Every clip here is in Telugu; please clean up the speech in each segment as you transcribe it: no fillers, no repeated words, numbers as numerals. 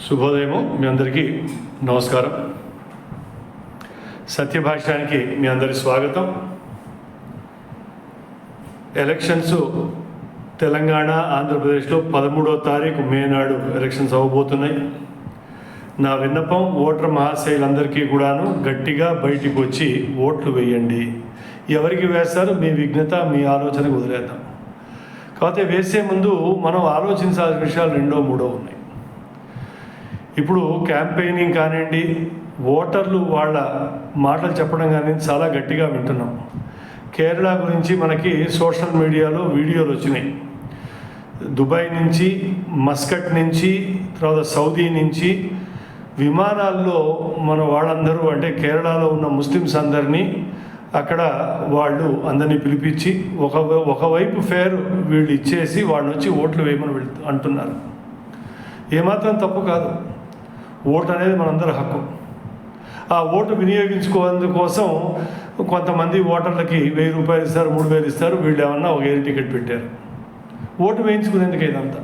శుభోదయము మీ అందరికీ నమస్కారం. సత్యభాష్యానికి మీ అందరి స్వాగతం. ఎలక్షన్స్ తెలంగాణ ఆంధ్రప్రదేశ్లో 13వ తారీఖు మే నాడు ఎలక్షన్స్ అవ్వబోతున్నాయి. నా విన్నపం ఓటర్ మహాశయులందరికీ కూడాను గట్టిగా బయటికి వచ్చి ఓట్లు వేయండి. ఎవరికి వేస్తారు మీ విఘ్నత మీ ఆలోచనకు వదిలేద్దాం. కాకపోతే వేసే ముందు మనం ఆలోచించాల్సిన విషయాలు రెండో మూడో ఉన్నాయి. ఇప్పుడు క్యాంపెయినింగ్ కానివ్వండి, ఓటర్లు వాళ్ళ మాటలు చెప్పడం కానీ చాలా గట్టిగా వింటున్నాం. కేరళ గురించి మనకి సోషల్ మీడియాలో వీడియోలు వచ్చినాయి. దుబాయ్ నుంచి, మస్కట్ నుంచి, తర్వాత సౌదీ నుంచి విమానాల్లో మన వాళ్ళందరూ అంటే కేరళలో ఉన్న ముస్లిమ్స్ అందరినీ అక్కడ వాళ్ళు అందరినీ పిలిపించి ఒకవైపు ఫేర్ వీళ్ళు ఇచ్చేసి వాళ్ళని వచ్చి ఓట్లు వేయమని అంటున్నారు. ఏమాత్రం తప్పు కాదు. ఓటు అనేది మనందరి హక్కు. ఆ ఓటు వినియోగించుకోవడం కోసం కొంతమంది ఓటర్లకి 1000 రూపాయలు ఇస్తారు, 3000 ఇస్తారు. వీళ్ళు ఏమన్నా ఒక ఎయిర్ టికెట్ పెట్టారు. ఓటు వేయించుకునేందుకు ఇదంతా.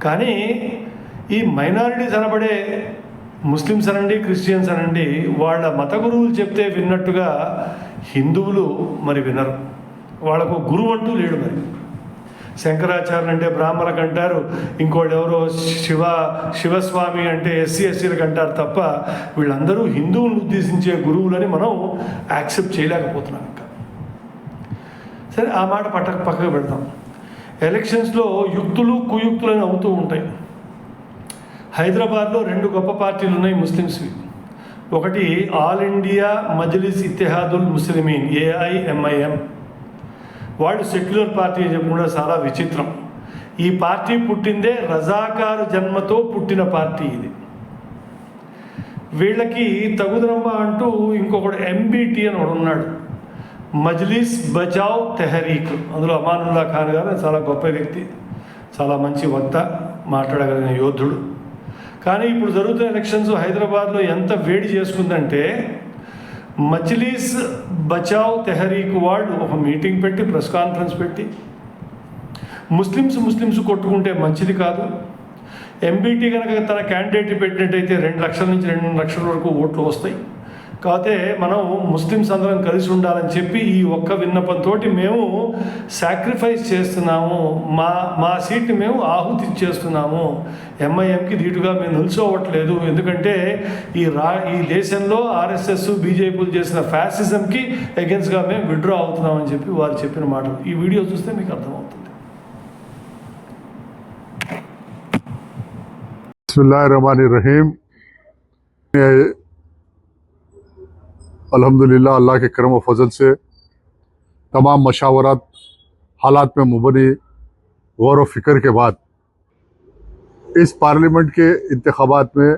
కానీ ఈ మైనారిటీస్ అనబడే ముస్లిమ్స్ అనండి, క్రిస్టియన్స్ అనండి, వాళ్ళ మత గురువులు చెప్తే విన్నట్టుగా హిందువులు మరి వినరు. వాళ్ళకు గురువు అంటూ లేడు. మరి శంకరాచార్యులు అంటే బ్రాహ్మణులకు అంటారు, ఇంకోళ్ళు ఎవరో శివస్వామి అంటే ఎస్సీలకు అంటారు తప్ప వీళ్ళందరూ హిందువులను ఉద్దేశించే గురువులని మనం యాక్సెప్ట్ చేయలేకపోతున్నాం. ఇంకా సరే, ఆ మాట పక్కకు పెడతాం. ఎలక్షన్స్లో యుక్తులు కుయుక్తులని అవుతూ ఉంటాయి. హైదరాబాద్లో 2 గొప్ప పార్టీలు ఉన్నాయి ముస్లిమ్స్వి. ఒకటి all India Majlis Ittehadul Muslimeen, AIMIM. వాళ్ళు సెక్యులర్ పార్టీ చెప్పకుండా చాలా విచిత్రం. ఈ పార్టీ పుట్టిందే రజాకారు జన్మతో పుట్టిన పార్టీ ఇది. వీళ్ళకి తగుదనమ్మ అంటూ ఇంకొకడు MBT అని ఒకడు ఉన్నాడు, మజ్లిస్ బచావ్ తెహరీక్. అందులో అమానుల్లా ఖాన్ గారు చాలా గొప్ప వ్యక్తి, చాలా మంచి వక్త, మాట్లాడగలిగిన యోధుడు. కానీ ఇప్పుడు జరుగుతున్న ఎలక్షన్స్ హైదరాబాద్లో ఎంత వేడి చేసుకుందంటే, మజ్లిస్ బచావ్ తెహరీక్ వాళ్ళు ఒక మీటింగ్ పెట్టి, ప్రెస్ కాన్ఫరెన్స్ పెట్టి, ముస్లిమ్స్ కొట్టుకుంటే మంచిది కాదు, MBT కనుక తన క్యాండిడేట్ పెట్టినట్టయితే 2 లక్షల నుంచి 2 లక్షల వరకు ఓట్లు వస్తాయి. కాకపోతే మనం ముస్లిమ్స్ అందరం కలిసి ఉండాలని చెప్పి ఈ ఒక్క విన్నపంతో మేము సాక్రిఫైస్ చేస్తున్నాము, మా సీట్ని మేము ఆహుతి చేస్తున్నాము. MIMకి ధీటుగా మేము నిల్చోవట్లేదు. ఎందుకంటే ఈ దేశంలో RSS బీజేపీలు చేసిన ఫ్యాసిజంకి అగెన్స్ట్గా మేము విత్డ్రా అవుతున్నామని చెప్పి వారు చెప్పిన మాటలు. ఈ వీడియో చూస్తే మీకు అర్థమవుతుంది. बिस्मिल्लाहिर्रहमानिर्रहीम। अल्हम्दुलिल्लाह, अल्लाह के करम व फजल से तमाम मशावरत हालात में मुबनी गौर व फिक्र के बाद इस पार्लियामेंट के इंतखाबात में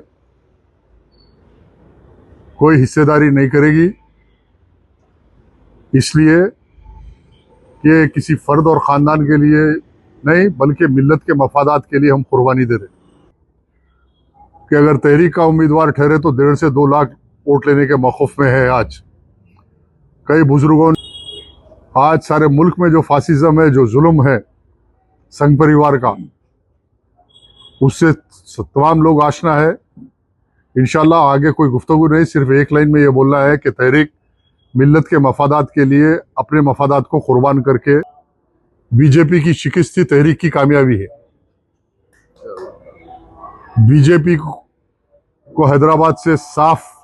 कोई हिस्सेदारी नहीं करेगी, इसलिए कि किसी फ़र्द और ख़ानदान के लिए नहीं बल्कि मिल्लत के मफादात के लिए हम कुर्बानी दे रहे कि अगर तहरीक का उम्मीदवार ठहरे तो 1.5 से 2 लाख वोट लेने के मौक़िफ़ में है। आज कई बुजुर्गों ने, आज सारे मुल्क में जो फासिज्म है, जो जुल्म है संघ परिवार का, उससे तमाम लोग आशना है। इंशाल्लाह आगे कोई गुफ्तगू नहीं, सिर्फ एक लाइन में ये बोलना है कि तहरीक मिल्लत के मफादात के लिए अपने मफादात को कुर्बान करके बीजेपी की शिकस्त ही तहरीक की कामयाबी है। बीजेपी को हैदराबाद से साफ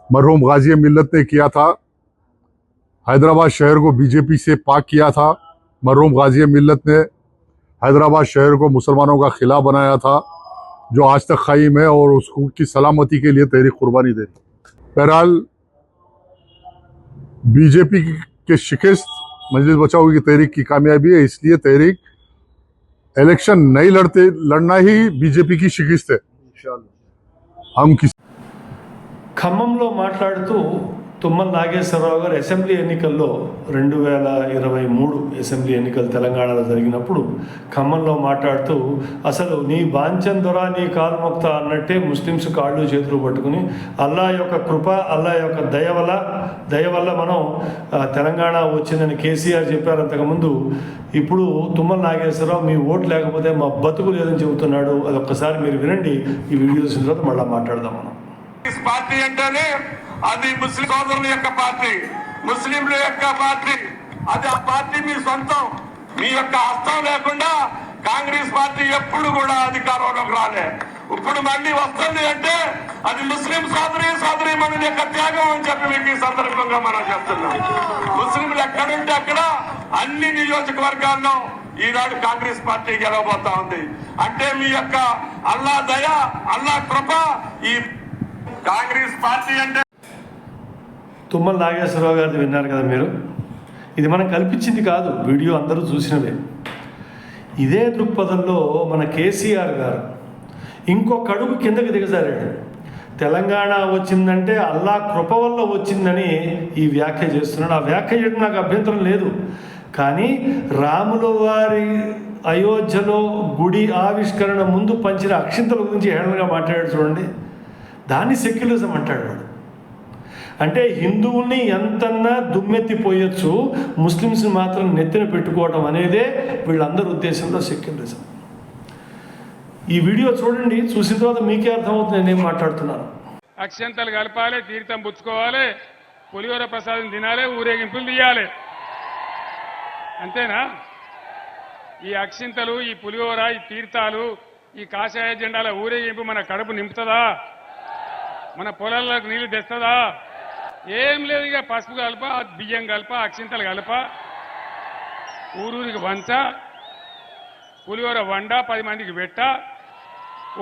मरहूम गाजी मिल्लत ने किया था। हैदराबाद शहर को बीजेपी से पाक किया था। मरहूम गाजी मिल्लत ने हैदराबाद शहर को मुसलमानों का खिला बनाया था, जो आज तक कायम है, और उसको की सलामती के लिए तहरीक कुर्बानी दे दी। बहरहाल बीजेपी के शिकस्त मजलिस बचाओ की तहरीक की कामयाबी है, इसलिए तहरीक इलेक्शन नहीं लड़ना ही बीजेपी की शिकस्त है। हम ఖమ్మంలో మాట్లాడుతూ తుమ్మల నాగేశ్వరరావు గారు అసెంబ్లీ ఎన్నికల్లో 2023 అసెంబ్లీ ఎన్నికలు తెలంగాణలో జరిగినప్పుడు ఖమ్మంలో మాట్లాడుతూ అసలు నీ బాంచన్ దొర నీ కాలు మొక్త అన్నట్టే ముస్లిమ్స్ కాళ్ళు చేతులు పట్టుకుని అల్లా యొక్క కృప అల్లా యొక్క దయ వల్ల మనం తెలంగాణ వచ్చిందని కేసీఆర్ చెప్పారు అంతకుముందు. ఇప్పుడు తుమ్మల నాగేశ్వరరావు మీ ఓటు లేకపోతే మా బతుకు లేదని చెబుతున్నాడు. అది ఒక్కసారి మీరు వినండి. ఈ వీడియో చూసిన తర్వాత మళ్ళీ మాట్లాడదాం మనం. పార్టీ అంటేనే అది ముస్లిం సోదరుల యొక్క పార్టీ, ముస్లింల యొక్క పార్టీ. అది ఆ పార్టీ మీ సొంతం. మీ యొక్క హస్తం లేకుండా కాంగ్రెస్ పార్టీ ఎప్పుడు కూడా అధికారంలోకి రాలే. ఇప్పుడు మళ్ళీ వస్తుంది అంటే అది ముస్లిం సోదరి మన యొక్క త్యాగం అని చెప్పి మీకు ఈ సందర్భంగా మనం చెప్తున్నాం. ముస్లింలు ఎక్కడుంటే అక్కడ అన్ని నియోజకవర్గాల్లో ఈనాడు కాంగ్రెస్ పార్టీ గెలవబోతా ఉంది. అంటే మీ యొక్క అల్లా దయ అల్లా కృప ఈ కాంగ్రెస్ పార్టీ అంటే. తుమ్మల నాగేశ్వరరావు గారిది విన్నారు కదా మీరు. ఇది మనం కల్పించింది కాదు, వీడియో అందరూ చూసినవే. ఇదే దృక్పథంలో మన కేసీఆర్ గారు ఇంకొక అడుగు కిందకి దిగజారాడు. తెలంగాణ వచ్చిందంటే అల్లా కృప వల్ల వచ్చిందని ఈ వ్యాఖ్య చేస్తున్నాడు. ఆ వ్యాఖ్య చేయడం నాకు అభ్యంతరం లేదు. కానీ రాముల వారి అయోధ్యలో గుడి ఆవిష్కరణ ముందు పంచిన అక్షింతల గురించి హేళనగా మాట్లాడాడు చూడండి. దాన్ని సెక్యులరిజం అంటాడు వాడు. అంటే హిందువుల్ని ఎంతన్నా దుమ్మెత్తిపోయొచ్చు, ముస్లిమ్స్ని మాత్రం నెత్తిన పెట్టుకోవడం అనేదే వీళ్ళందరి ఉద్దేశంలో సెక్యులరిజం. ఈ వీడియో చూడండి, చూసిన తర్వాత మీకే అర్థమవుతుంది నేనేం మాట్లాడుతున్నాను. అక్షంతలు కలపాలి, తీర్థం పుచ్చుకోవాలి, పులిహోర ప్రసాదం తినాలి, ఊరేగింపులు తీయాలి. అంతేనా? ఈ అక్షింతలు, ఈ పులిహోర, ఈ తీర్థాలు, ఈ కాషాయ జెండాల ఊరేగింపు మన కడుపు నింపుతుందా? మన పొలాలకు నీళ్లు తెస్తుందా? ఏం లేదు. ఇక పసుపు కలప, బియ్యం కలప, అక్షింతలు కలప, ఊరూరికి వంచ, పులిహోర వండ, 10 మందికి పెట్ట,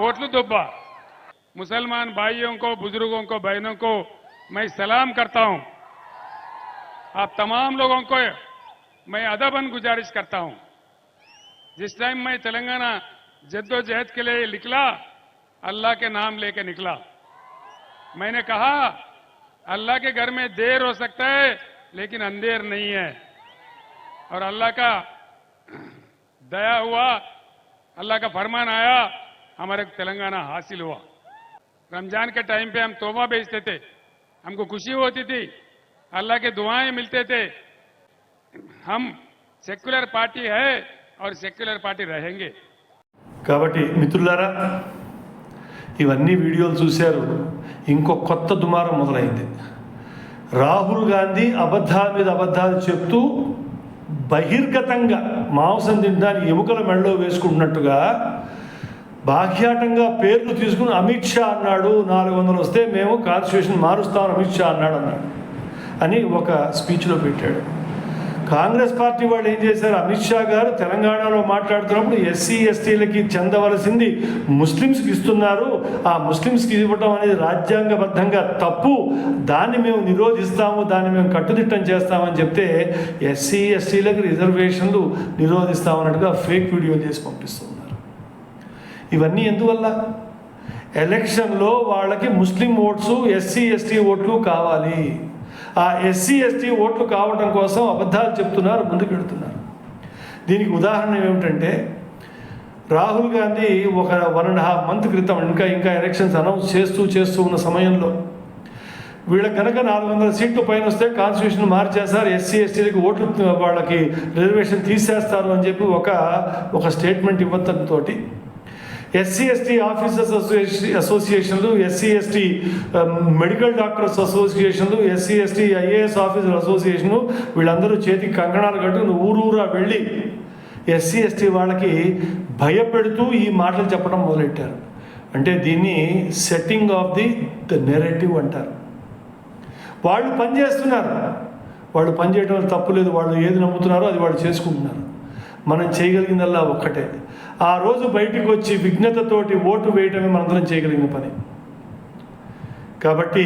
ఓట్లు दुब्बा। मुसलमान भाइयों को, बुजुर्गों को, बहनों को मैं सलाम करता हूं। आप तमाम लोगों को मैं अदबन गुजारिश करता हूं। जिस टाइम मैं तेलंगाना जद्दोजहद के लिए निकला, अल्लाह के नाम लेके निकला। मैंने कहा अल्लाह के घर में देर हो सकता है लेकिन अंधेर नहीं है, और अल्लाह का दया हुआ, अल्लाह का फरमान आया, हमारे तेलंगाना हासिल हुआ। रमजान के टाइम पे हम तोबा बेचते थे, हमको खुशी होती थी, अल्लाह के दुआएं मिलते थे। हम सेक्युलर पार्टी है और सेक्युलर पार्टी रहेंगे। కాబట్టి మిత్రులారా, ఇవన్నీ వీడియోలు చూశారు. ఇంకో కొత్త దుమారం మొదలైంది. రాహుల్ గాంధీ అబద్ధాల మీద అబద్ధాలు చెప్తూ బహిర్గతంగా మాంసం తినడానికి ఎముకల మెడలో వేసుకుంటున్నట్టుగా బాహ్యాటంగా పేర్లు తీసుకుని అమిత్ షా అన్నాడు, 400 వస్తే మేము కాన్స్టిట్యూషన్ మారుస్తామని అమిత్ షా అన్నాడు అని ఒక స్పీచ్లో పెట్టాడు. కాంగ్రెస్ పార్టీ వాళ్ళు ఏం చేశారు? అమిత్ షా గారు తెలంగాణలో మాట్లాడుతున్నప్పుడు ఎస్సీ ఎస్టీలకి చెందవలసింది ముస్లిమ్స్కి ఇస్తున్నారు, ఆ ముస్లిమ్స్కి ఇవ్వటం అనేది రాజ్యాంగబద్ధంగా తప్పు, దాన్ని మేము నిరోధిస్తాము, దాన్ని మేము కట్టుదిట్టం చేస్తామని చెప్తే ఎస్సీ ఎస్టీలకు రిజర్వేషన్లు నిరోధిస్తామన్నట్టుగా ఫేక్ వీడియో చేసి పంపిస్తున్నారు. ఇవన్నీ ఎందువల్ల? ఎలక్షన్లో వాళ్ళకి ముస్లిం ఓట్స్, ఎస్సీ ఎస్టీ ఓట్లు కావాలి. ఆ ఎస్సీ ఎస్టీ ఓట్లు కావడం కోసం అబద్ధాలు చెప్తున్నారు, ముందుకెడుతున్నారు. దీనికి ఉదాహరణ ఏమిటంటే, రాహుల్ గాంధీ ఒక 1.5 మంత్ క్రితం ఇంకా ఎలక్షన్స్ అనౌన్స్ చేస్తూ ఉన్న సమయంలో వీళ్ళకి కనుక 400 సీట్లు పైన వస్తే కాన్స్టిట్యూషన్ మార్చేస్తారు, ఎస్సీ ఎస్టీలకి ఓట్లు వాళ్ళకి రిజర్వేషన్ తీసేస్తారు అని చెప్పి ఒక స్టేట్మెంట్ ఇవ్వడంతో ఎస్సీ ఎస్టీ ఆఫీసర్స్ అసోసియేషన్లు, ఎస్సీ ఎస్టీ మెడికల్ డాక్టర్స్ అసోసియేషన్లు, SC ST IAS officer association వీళ్ళందరూ చేతికి కంకణాలు కట్టుకుని ఊరూరా వెళ్ళి ఎస్సీ ఎస్టీ వాళ్ళకి భయపెడుతూ ఈ మాటలు చెప్పడం మొదలెట్టారు. అంటే దీన్ని సెట్టింగ్ ఆఫ్ ది నెరేటివ్ అంటారు. వాళ్ళు పనిచేస్తున్నారు, వాళ్ళు పనిచేయడం తప్పు లేదు, వాళ్ళు ఏది నమ్ముతున్నారో అది వాళ్ళు చేసుకుంటున్నారు. మనం చేయగలిగిందల్లా ఒక్కటే, ఆ రోజు బయటికి వచ్చి విఘ్నతతోటి ఓటు వేయటమే మనందరం చేయగలిగిన పని. కాబట్టి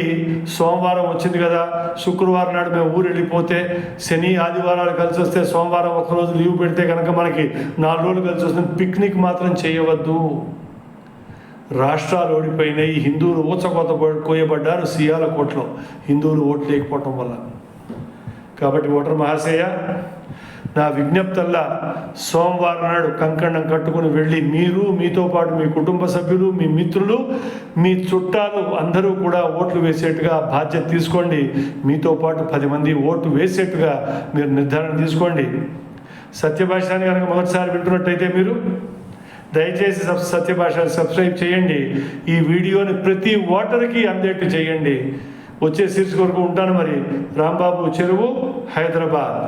సోమవారం వచ్చింది కదా, శుక్రవారం నాడు మేము ఊరు వెళ్ళిపోతే శని ఆదివారాలు కలిసి వస్తే సోమవారం ఒకరోజు లీవ్ పెడితే కనుక మనకి 4 రోజులు కలిసి వస్తుంది. పిక్నిక్ మాత్రం చేయవద్దు. రాష్ట్రాలు ఓడిపోయినాయి, హిందువులు ఊచకోత కోయబడ్డారు సియాలకోటలో హిందువులు ఓట్లు లేకపోవటం వల్ల. కాబట్టి ఓటర్ మహాశయ, నా విజ్ఞప్తల్లా సోమవారం నాడు కంకణం కట్టుకుని వెళ్ళి మీరు, మీతో పాటు మీ కుటుంబ సభ్యులు, మీ మిత్రులు, మీ చుట్టాలు అందరూ కూడా ఓట్లు వేసేట్టుగా బాధ్యత తీసుకోండి. మీతో పాటు 10 మంది ఓటు వేసేట్టుగా మీరు నిర్ధారణ తీసుకోండి. సత్యభాషాన్ని కనుక మొదటిసారి వింటున్నట్టయితే మీరు దయచేసి సత్యభాషని సబ్స్క్రైబ్ చేయండి. ఈ వీడియోని ప్రతి ఓటర్కి అందేట్టు చేయండి. వచ్చే సిరీస్ కొరకు ఉంటాను. మరి రాంబాబు చెరువు, హైదరాబాద్.